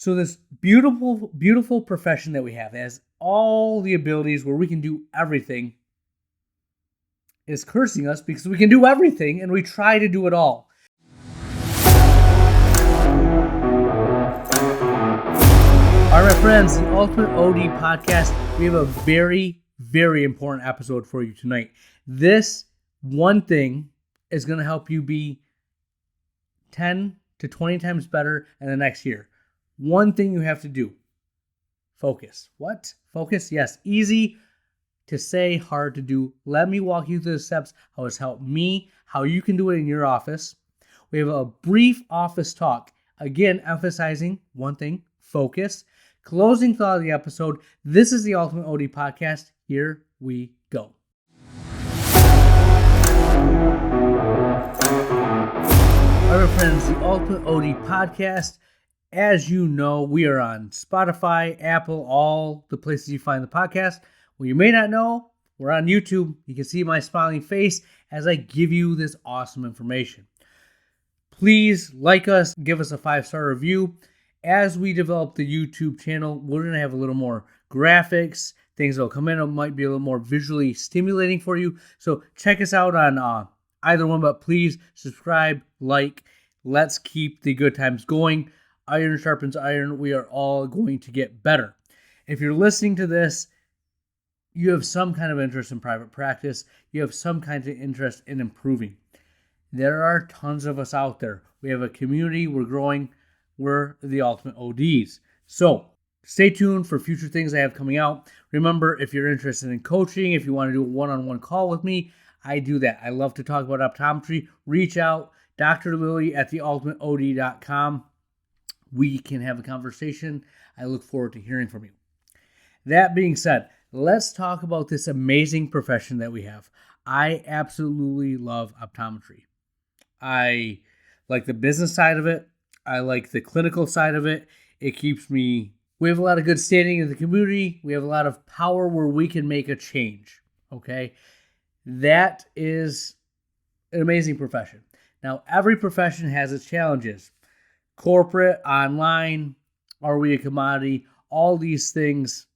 So this beautiful, beautiful profession that we have that has all the abilities where we can do everything is cursing us because we can do everything and we try to do it all. All right, my friends, the Ultimate OD Podcast, we have a very, very important episode for you tonight. This one thing is going to help you be 10 to 20 times better in the next year. One thing you have to do. Focus. What? Focus? Yes. Easy to say, hard to do. Let me walk you through the steps, how it's helped me, how you can do it in your office. We have a brief office talk. Again, emphasizing one thing, focus. Closing thought of the episode. This is the Ultimate OD Podcast. Here we go. All right, friends, the Ultimate OD Podcast. As you know, we are on Spotify, Apple, all the places you find the podcast. Well, you may not know, we're on YouTube. You can see my smiling face as I give you this awesome information. Please like us, give us a 5-star review. As we develop the YouTube channel, we're going to have a little more graphics, things that will come in. It might be a little more visually stimulating for you. So check us out on either one, but please subscribe, like. Let's keep the good times going. Iron sharpens iron. We are all going to get better. If you're listening to this, you have some kind of interest in private practice. You have some kind of interest in improving. There are tons of us out there. We have a community. We're growing. We're the Ultimate ODs. So stay tuned for future things I have coming out. Remember, if you're interested in coaching, if you want to do a one-on-one call with me, I do that. I love to talk about optometry. Reach out. Dr. Lilly at theultimateod.com. We can have a conversation. I look forward to hearing from you. That being said, let's talk about this amazing profession that we have. I absolutely love optometry. I like the business side of it. I like the clinical side of it. It keeps me... We have a lot of good standing in the community. We have a lot of power where we can make a change. Okay? That is an amazing profession. Now, every profession has its challenges. Corporate, online, are we a commodity? All these things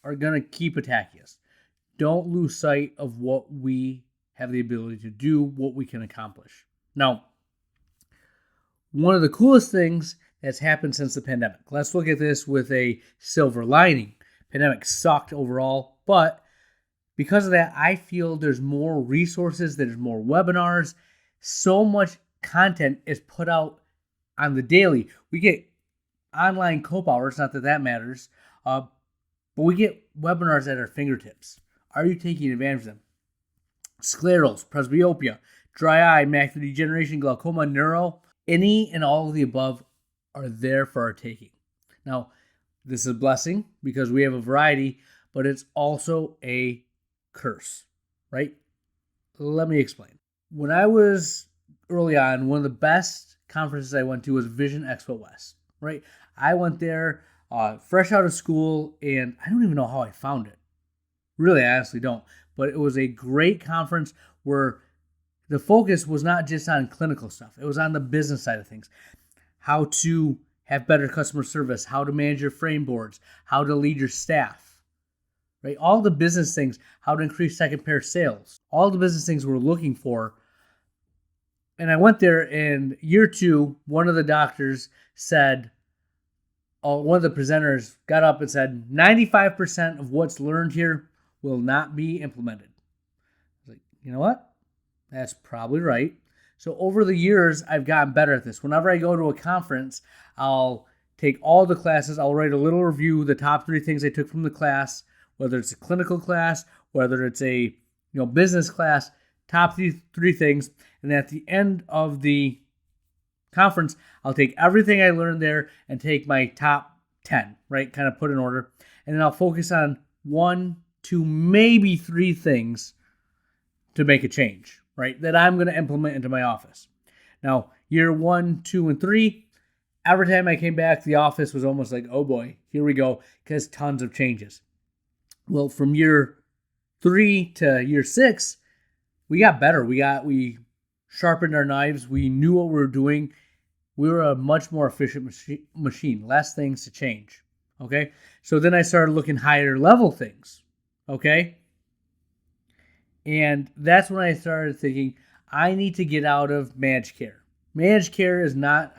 are going to keep attacking us. Don't lose sight of what we have the ability to do, what we can accomplish. Now, one of the coolest things that's happened since the pandemic. Let's look at this with a silver lining. Pandemic sucked overall, but because of that, I feel there's more resources, there's more webinars. So much content is put out on the daily. We get online co-hours, not that that matters, but we get webinars at our fingertips. Are you taking advantage of them? Sclerals, presbyopia, dry eye, macular degeneration, glaucoma, neuro, any and all of the above are there for our taking. Now, this is a blessing because we have a variety, but it's also a curse, right? Let me explain. When I was early on, one of the best conferences I went to was Vision Expo West, right? I went there fresh out of school, and I don't even know how I found it. Really, I honestly don't. But it was a great conference where the focus was not just on clinical stuff. It was on the business side of things. How to have better customer service, how to manage your frame boards, how to lead your staff, right? All the business things, how to increase second pair sales, all the business things we're looking for. And I went there, and year 2, one of the doctors said, one of the presenters got up and said, 95% of what's learned here will not be implemented. I was like, you know what? That's probably right. So over the years, I've gotten better at this. Whenever I go to a conference, I'll take all the classes. I'll write a little review, the top 3 things I took from the class, whether it's a clinical class, whether it's a business class, top 3 things. And at the end of the conference, I'll take everything I learned there and take my top 10, right? Kind of put in order. And then I'll focus on 1, 2, maybe 3 things to make a change, right? That I'm going to implement into my office. Now, year 1, 2, and 3, every time I came back, the office was almost like, oh boy, here we go, because tons of changes. Well, from year 3 to year 6, we got better. We sharpened our knives. We knew what we were doing. we were a much more efficient machine, less things to change. Okay. So then I started looking higher level things. Okay. And that's when I started thinking, I need to get out of managed care. Managed care is not,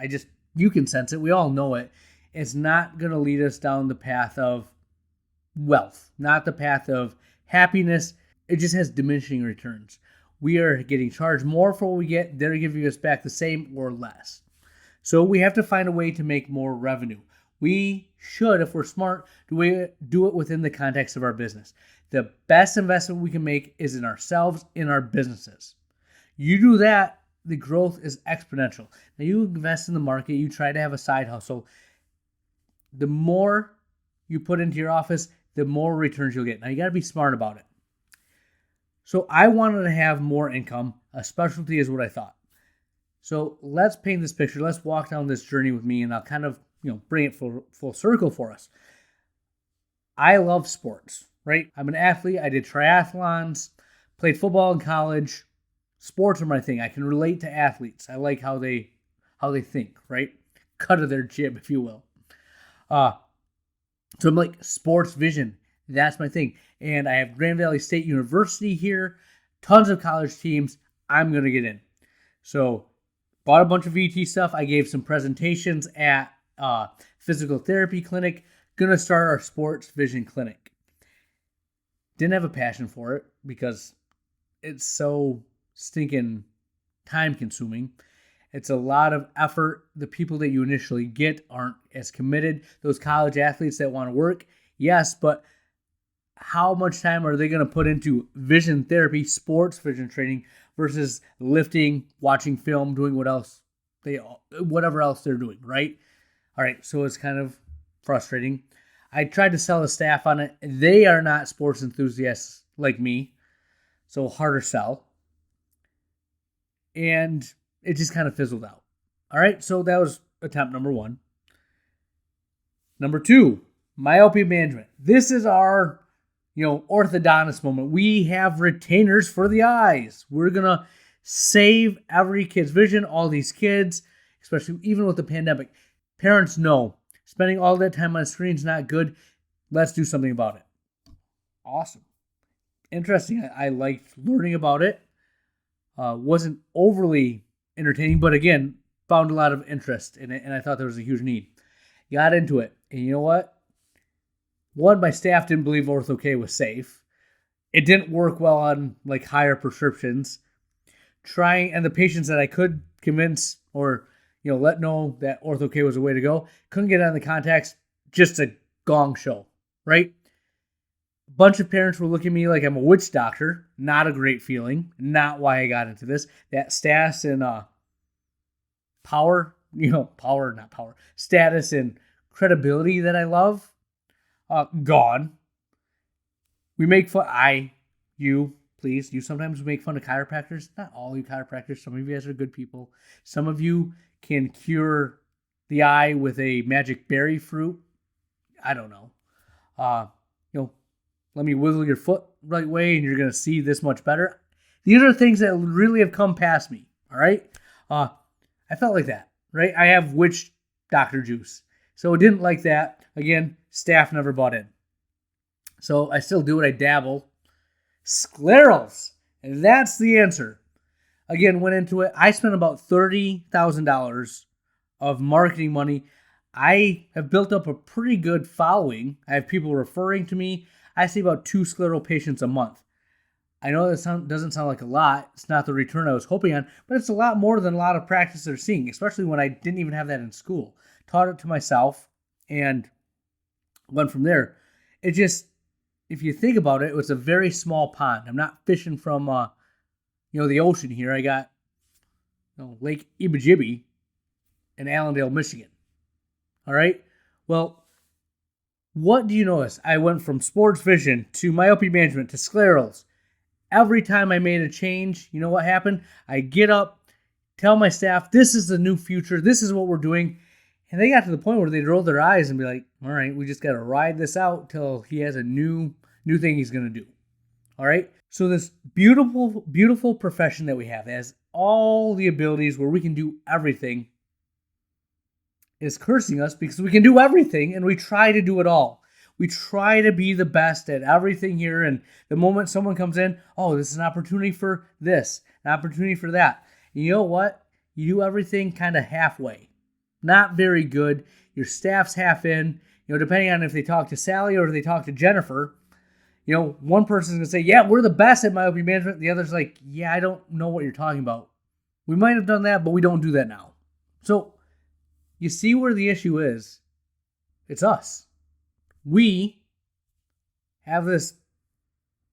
you can sense it. We all know it. It's not going to lead us down the path of wealth, not the path of happiness. It just has diminishing returns. We are getting charged more for what we get. They're giving us back the same or less. So we have to find a way to make more revenue. We should, if we're smart, do it within the context of our business. The best investment we can make is in ourselves, in our businesses. You do that, the growth is exponential. Now you invest in the market, you try to have a side hustle. The more you put into your office, the more returns you'll get. Now you got to be smart about it. So I wanted to have more income. A specialty is what I thought. So let's paint this picture. Let's walk down this journey with me, and I'll kind of bring it full circle for us. I love sports, right? I'm an athlete. I did triathlons, played football in college. Sports are my thing. I can relate to athletes. I like how they think, right? Cut of their jib, if you will. So I'm like, sports vision. That's my thing. And I have Grand Valley State University here. Tons of college teams. I'm going to get in. So bought a bunch of VT stuff. I gave some presentations at physical therapy clinic. Going to start our sports vision clinic. Didn't have a passion for it because it's so stinking time consuming. It's a lot of effort. The people that you initially get aren't as committed. Those college athletes that want to work, yes, but how much time are they going to put into vision therapy, sports vision training versus lifting, watching film, doing whatever else they're doing, right? All right, so it's kind of frustrating. I tried to sell the staff on it. They are not sports enthusiasts like me, so harder sell. And it just kind of fizzled out. All right, so that was attempt number 1. Number 2, myopia management. This is our, orthodontist moment. We have retainers for the eyes. We're going to save every kid's vision, all these kids, especially even with the pandemic. Parents know spending all that time on screen is not good. Let's do something about it. Awesome. Interesting. I liked learning about it. Wasn't overly entertaining, but again, found a lot of interest in it, and I thought there was a huge need. Got into it, and you know what? One, my staff didn't believe Ortho-K was safe. It didn't work well on higher prescriptions. And the patients that I could convince or let know that Ortho-K was a way to go, couldn't get on the contacts. Just a gong show, right? A bunch of parents were looking at me like I'm a witch doctor. Not a great feeling. Not why I got into this. That status and status and credibility that I love, gone. We make fun. You sometimes make fun of chiropractors. Not all you chiropractors. Some of you guys are good people. Some of you can cure the eye with a magic berry fruit. I don't know. Let me wiggle your foot right way and you're going to see this much better. These are things that really have come past me. All right. I felt like that, right? I have witch doctor juice. So I didn't like that. Again, staff never bought in. So I still do it. I dabble. Sclerals. And that's the answer. Again, went into it. I spent about $30,000 of marketing money. I have built up a pretty good following. I have people referring to me. I see about 2 scleral patients a month. I know that doesn't sound like a lot. It's not the return I was hoping on, but it's a lot more than a lot of practices are seeing, especially when I didn't even have that in school. Taught it to myself and went from there. It just, if you think about it, it was a very small pond. I'm not fishing from, the ocean here. I got Lake Ibajibbi in Allendale, Michigan. All right. Well, what do you notice? I went from sports vision to myopia management to sclerals. Every time I made a change, you know what happened? I get up, tell my staff, this is the new future. This is what we're doing. And they got to the point where they'd roll their eyes and be like, all right, we just got to ride this out till he has a new thing he's going to do. All right. So this beautiful, beautiful profession that we have has all the abilities where we can do everything. is cursing us because we can do everything and we try to do it all. We try to be the best at everything here. And the moment someone comes in, oh, this is an opportunity for this, an opportunity for that. And you know what? You do everything kind of halfway. Not very good. Your staff's half in. Depending on if they talk to Sally or if they talk to Jennifer, one person's going to say, yeah, we're the best at myopia management. The other's like, yeah, I don't know what you're talking about. We might have done that, but we don't do that now. So you see where the issue is. It's us. We have this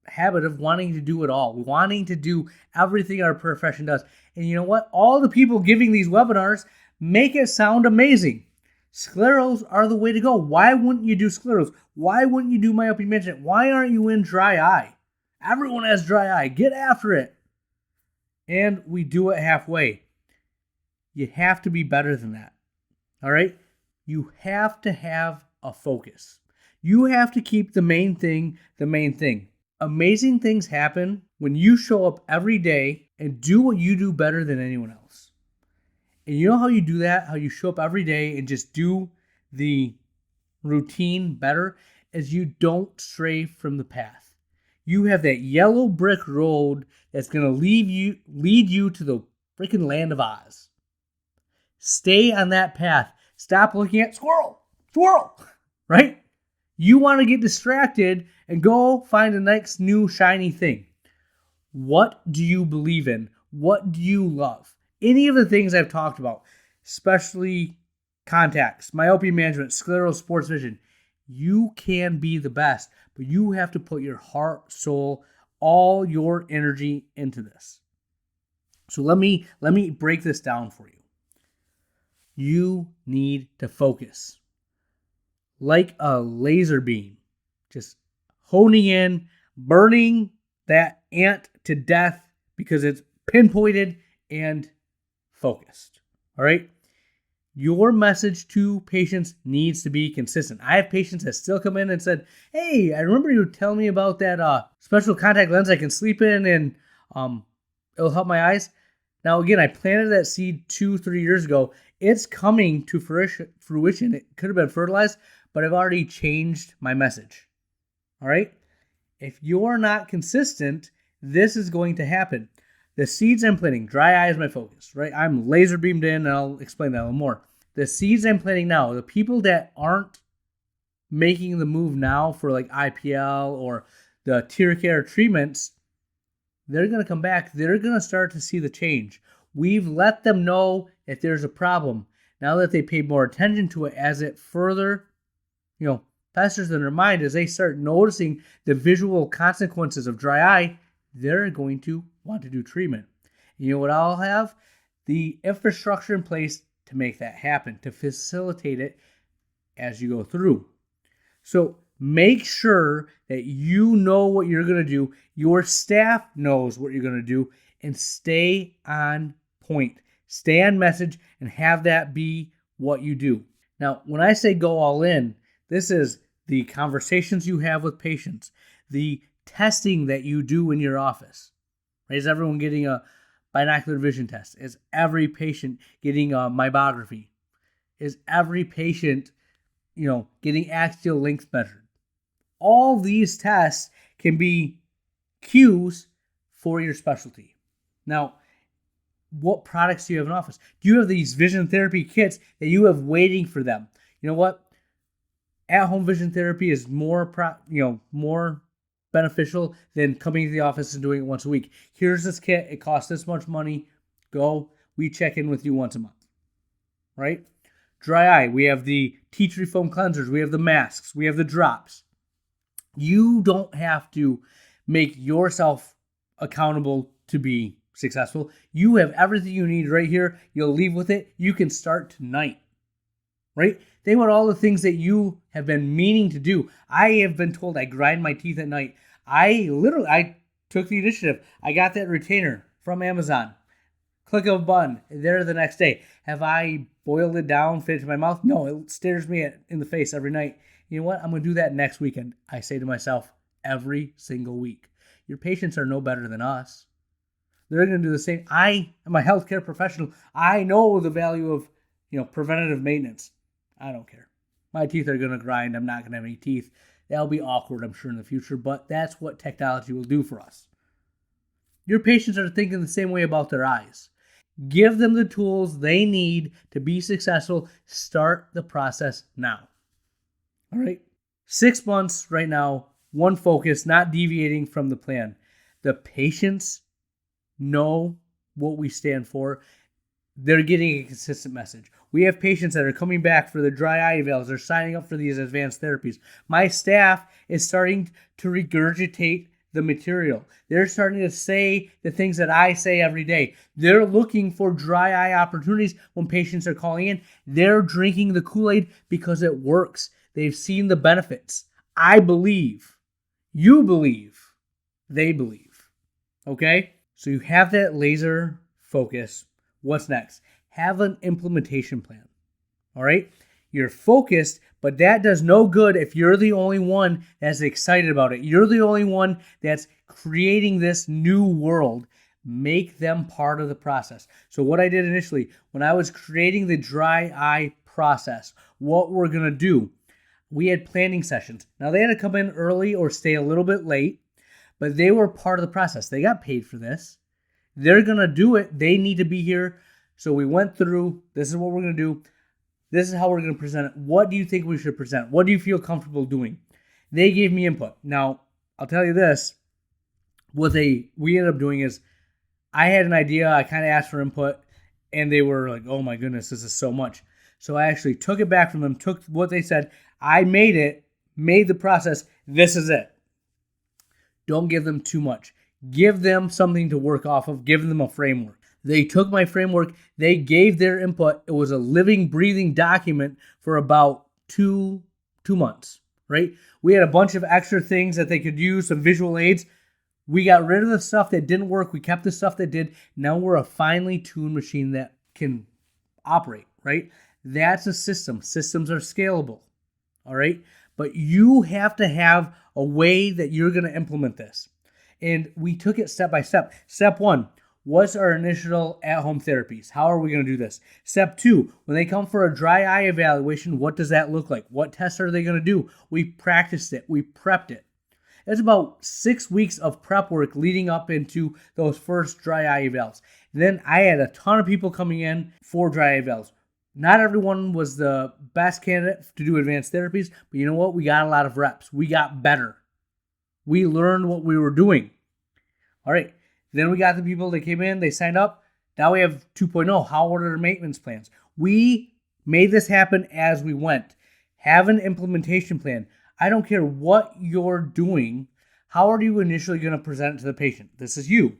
habit of wanting to do it all, wanting to do everything our profession does. And you know what? All the people giving these webinars make it sound amazing. Scleros are the way to go. Why wouldn't you do scleros? Why wouldn't you do myopia management? Why aren't you in dry eye? Everyone has dry eye. Get after it. And we do it halfway. You have to be better than that. All right? You have to have a focus. You have to keep the main thing the main thing. Amazing things happen when you show up every day and do what you do better than anyone else. And you know how you do that? How you show up every day and just do the routine better? Is you don't stray from the path. You have that yellow brick road that's going to lead you to the freaking land of Oz. Stay on that path. Stop looking at squirrel, right? You want to get distracted and go find the next new shiny thing. What do you believe in? What do you love? Any of the things I've talked about, especially contacts, myopia management, scleral sports vision, you can be the best, but you have to put your heart, soul, all your energy into this. So let me break this down for you. You need to focus. Like a laser beam, just honing in, burning that ant to death because it's pinpointed and focused. All right? Your message to patients needs to be consistent. I have patients that still come in and said, hey, I remember you telling me about that special contact lens I can sleep in and it'll help my eyes. Now, again, I planted that seed 2-3 years ago. It's coming to fruition. It could have been fertilized, but I've already changed my message. All right? If you're not consistent, this is going to happen. The seeds I'm planting, dry eye is my focus, right? I'm laser beamed in, and I'll explain that a little more. The seeds I'm planting now, the people that aren't making the move now for like IPL or the tear care treatments, they're going to come back. They're going to start to see the change. We've let them know if there's a problem. Now that they pay more attention to it as it further, festers in their mind, as they start noticing the visual consequences of dry eye, they're going to want to do treatment. You know what I'll have? The infrastructure in place to make that happen, to facilitate it as you go through. So make sure that you know what you're going to do, your staff knows what you're going to do, and stay on point. Stay on message and have that be what you do. Now, when I say go all in, this is the conversations you have with patients, the testing that you do in your office. Right? Is everyone getting a binocular vision test? Is every patient getting a mybography? Is every patient, getting axial length measured? All these tests can be cues for your specialty. Now, what products do you have in office? Do you have these vision therapy kits that you have waiting for them? You know what? At-home vision therapy is more beneficial than coming to the office and doing it once a week. Here's this kit. It costs this much money. Go. We check in with you once a month. Right? Dry eye. We have the tea tree foam cleansers. We have the masks. We have the drops. You don't have to make yourself accountable to be successful. You have everything you need right here. You'll leave with it. You can start tonight. Right? Think about all the things that you have been meaning to do. I have been told I grind my teeth at night. I took the initiative. I got that retainer from Amazon. Click of a button. There the next day. Have I boiled it down, fit it to my mouth? No, it stares me in the face every night. You know what? I'm going to do that next weekend. I say to myself every single week. Your patients are no better than us. They're going to do the same. I am a healthcare professional. I know the value of preventative maintenance. I don't care. My teeth are going to grind. I'm not going to have any teeth. That'll be awkward, I'm sure, in the future, but that's what technology will do for us. Your patients are thinking the same way about their eyes. Give them the tools they need to be successful. Start the process now. All right? 6 months right now, one focus, not deviating from the plan. The patients know what we stand for. They're getting a consistent message. We have patients that are coming back for the dry eye evals. They're signing up for these advanced therapies. My staff is starting to regurgitate the material. They're starting to say the things that I say every day. They're looking for dry eye opportunities when patients are calling in. They're drinking the Kool-Aid because it works. They've seen the benefits. I believe. You believe. They believe. Okay? So you have that laser focus. What's next? Have an implementation plan. All right? You're focused, but that does no good if you're the only one that's excited about it. You're the only one that's creating this new world. Make them part of the process. So what I did initially, when I was creating the dry eye process, what we're going to do, we had planning sessions. Now, they had to come in early or stay a little bit late, but they were part of the process. They got paid for this. They're going to do it. They need to be here. So we went through, this is what we're going to do. This is how we're going to present it. What do you think we should present? What do you feel comfortable doing? They gave me input. Now, I'll tell you this. What we ended up doing is I had an idea. I kind of asked for input, and they were like, oh my goodness, this is so much. So I actually took it back from them, took what they said. I made it, made the process. This is it. Don't give them too much. Give them something to work off of. Give them a framework. They took my framework. They gave their input. It was a living, breathing document for about two months, right? We had a bunch of extra things that they could use, some visual aids. We got rid of the stuff that didn't work. We kept the stuff that did. Now we're a finely tuned machine that can operate, right? That's a system. Systems are scalable, all right? But you have to have a way that you're going to implement this. And we took it step by step. Step 1, what's our initial at-home therapies? How are we going to do this? Step 2, when they come for a dry eye evaluation, what does that look like? What tests are they going to do? We practiced it. We prepped it. It's about 6 weeks of prep work leading up into those first dry eye evals. And then I had a ton of people coming in for dry eye evals. Not everyone was the best candidate to do advanced therapies, but you know what? We got a lot of reps. We got better. We learned what we were doing. All right. Then we got the people that came in, they signed up. Now we have 2.0. How are their maintenance plans? We made this happen as we went. Have an implementation plan. I don't care what you're doing. How are you initially going to present it to the patient? This is you.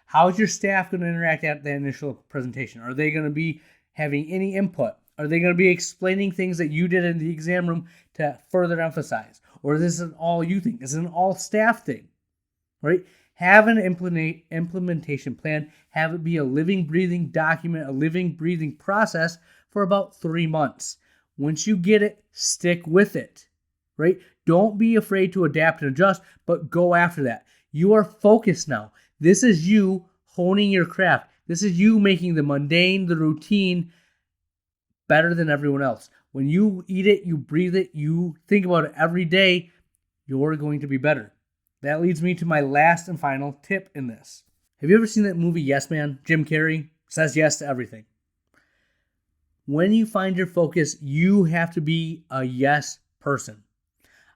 How is your staff going to interact at the initial presentation? Are they going to be having any input? Are they going to be explaining things that you did in the exam room to further emphasize? Or is this an all you thing? Is it an all staff thing? Right? Have an implementation plan. Have it be a living, breathing document, a living, breathing process for about 3 months. Once you get it, stick with it. Right? Don't be afraid to adapt and adjust, but go after that. You are focused now. This is you honing your craft. This is you making the mundane, the routine better than everyone else. When you eat it, you breathe it, you think about it every day, you're going to be better. That leads me to my last and final tip in this. Have you ever seen that movie Yes Man? Jim Carrey says yes to everything. When you find your focus, you have to be a yes person.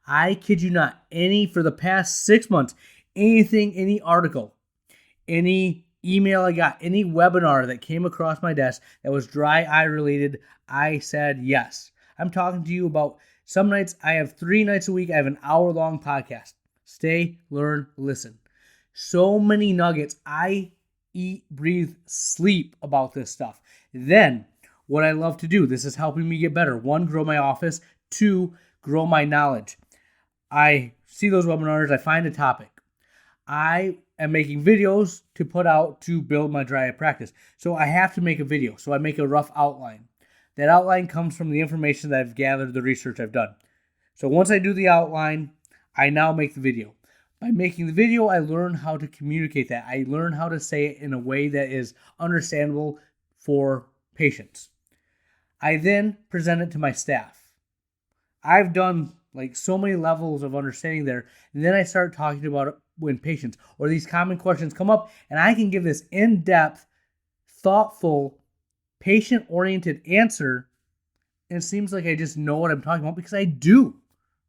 I kid you not, for the past 6 months, anything, any article, any email I got, any webinar that came across my desk that was dry eye related, I said yes. I'm talking to you about some nights. I have 3 nights a week. I have an hour-long podcast. Stay, learn, listen. So many nuggets. I eat, breathe, sleep about this stuff. Then, what I love to do, this is helping me get better. 1, grow my office. 2, grow my knowledge. I see those webinars. I find a topic. I am making videos to put out to build my dry eye practice. So I have to make a video. So I make a rough outline. That outline comes from the information that I've gathered, the research I've done. So once I do the outline, I now make the video. By making the video, I learn how to communicate that. I learn how to say it in a way that is understandable for patients. I then present it to my staff. I've done like so many levels of understanding there. And then I start talking about it when patients or these common questions come up, and I can give this in-depth, thoughtful, patient-oriented answer. And it seems like I just know what I'm talking about because I do,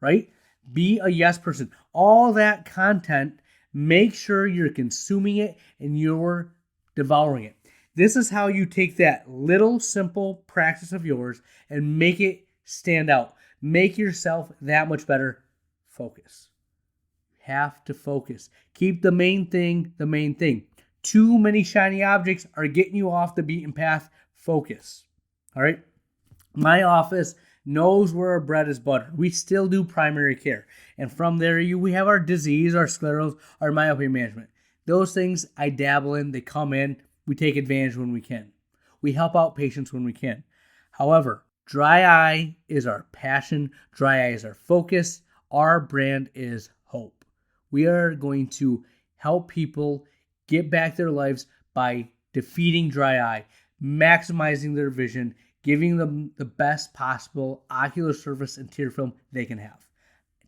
right? Be a yes person. All that content, make sure you're consuming it and you're devouring it. This is how you take that little simple practice of yours and make it stand out. Make yourself that much better. Focus. You have to focus. Keep the main thing the main thing. Too many shiny objects are getting you off the beaten path. Focus. All right? My office knows where our bread is buttered. We still do primary care. And from there, we have our disease, our sclerosis, our myopia management. Those things I dabble in. They come in. We take advantage when we can. We help out patients when we can. However, dry eye is our passion. Dry eye is our focus. Our brand is hope. We are going to help people get back their lives by defeating dry eye, maximizing their vision, giving them the best possible ocular surface and tear film they can have.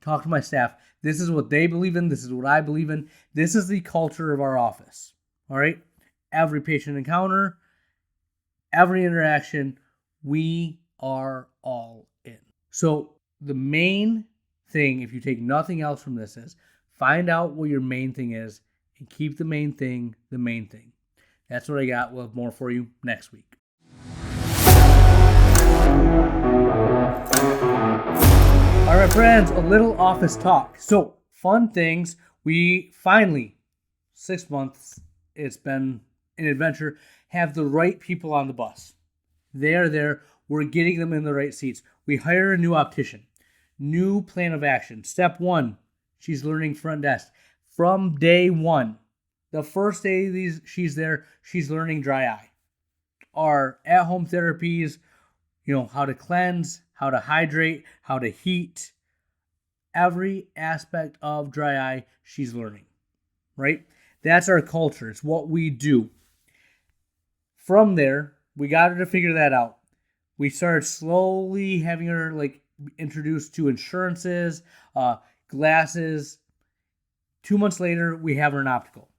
Talk to my staff. This is what they believe in. This is what I believe in. This is the culture of our office. All right? Every patient encounter, every interaction, we are all in. So the main thing, if you take nothing else from this, is find out what your main thing is and keep the main thing the main thing. That's what I got. We'll have more for you next week. All right, friends, a little office talk. So, fun things. We finally, 6 months, it's been an adventure, have the right people on the bus. They are there. We're getting them in the right seats. We hire a new optician. New plan of action. Step 1, she's learning front desk. From day 1, the first day she's there, she's learning dry eye. Our at-home therapies, how to cleanse, how to hydrate, how to heat. Every aspect of dry eye, she's learning, right? That's our culture. It's what we do. From there, we got her to figure that out. We started slowly having her introduced to insurances, glasses. 2 months later, we have her in optical.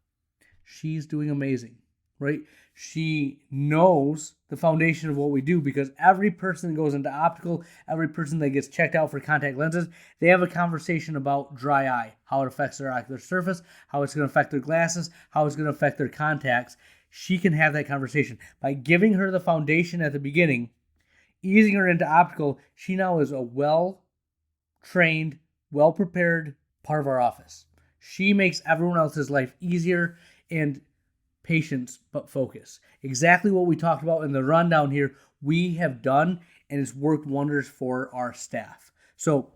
She's doing amazing, right? She knows the foundation of what we do because every person that goes into optical, every person that gets checked out for contact lenses, they have a conversation about dry eye, how it affects their ocular surface, how it's going to affect their glasses, how it's going to affect their contacts. She can have that conversation. By giving her the foundation at the beginning, easing her into optical, she now is a well-trained, well-prepared part of our office. She makes everyone else's life easier and patience, but focus. Exactly what we talked about in the rundown here, we have done, and it's worked wonders for our staff. So,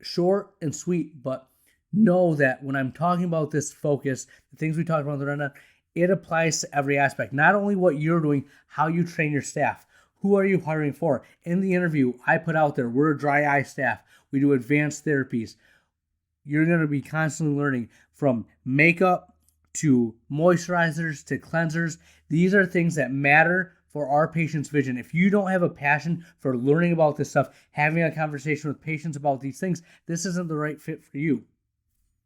short and sweet, but know that when I'm talking about this focus, the things we talked about in the rundown, it applies to every aspect. Not only what you're doing, how you train your staff. Who are you hiring for? In the interview, I put out there, we're a dry eye staff. We do advanced therapies. You're going to be constantly learning from makeup to moisturizers to cleansers. These are things that matter for our patients' vision. If you don't have a passion for learning about this stuff, having a conversation with patients about these things, this isn't the right fit for you,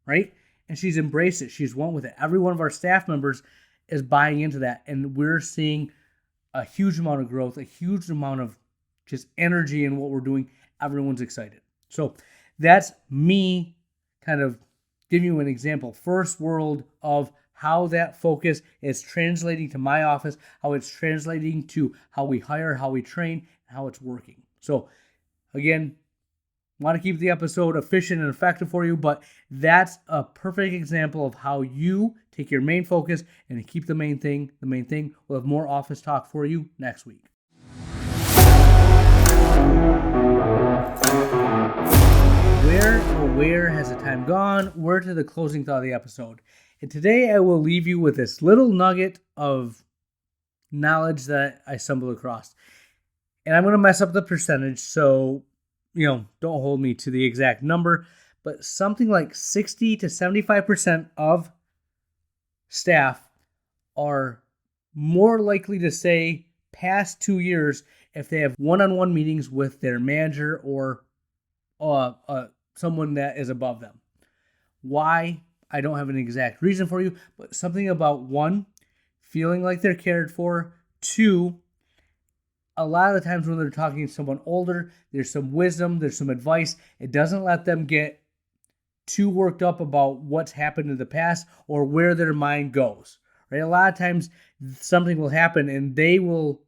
right? And she's embraced it. She's won with it. Every one of our staff members is buying into that, and we're seeing a huge amount of growth, a huge amount of just energy in what we're doing. Everyone's excited. So that's me kind of giving you an example, first world of how that focus is translating to my office, how it's translating to how we hire, how we train, and how it's working. So again, want to keep the episode efficient and effective for you, but that's a perfect example of how you take your main focus and keep the main thing the main thing. We'll have more office talk for you next week. Where has the time gone? We're to the closing thought of the episode. And today I will leave you with this little nugget of knowledge that I stumbled across. And I'm going to mess up the percentage, so, don't hold me to the exact number, but something like 60 to 75% of staff are more likely to say past 2 years if they have one-on-one meetings with their manager or someone that is above them. Why? I don't have an exact reason for you, but something about 1, feeling like they're cared for. 2, a lot of the times when they're talking to someone older, there's some wisdom, there's some advice. It doesn't let them get too worked up about what's happened in the past or where their mind goes. Right? A lot of times something will happen and they will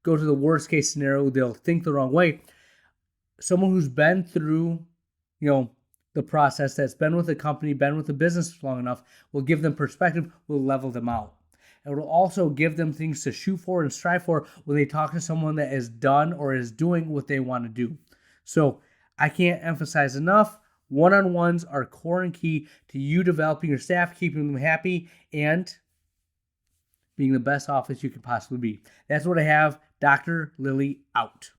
go to the worst case scenario. They'll think the wrong way. Someone who's been through, the process, that's been with the company, been with the business long enough, will give them perspective, will level them out. It will also give them things to shoot for and strive for when they talk to someone that is done or is doing what they want to do. So I can't emphasize enough, one-on-ones are core and key to you developing your staff, keeping them happy, and being the best office you can possibly be. That's what I have. Dr. Lilly out.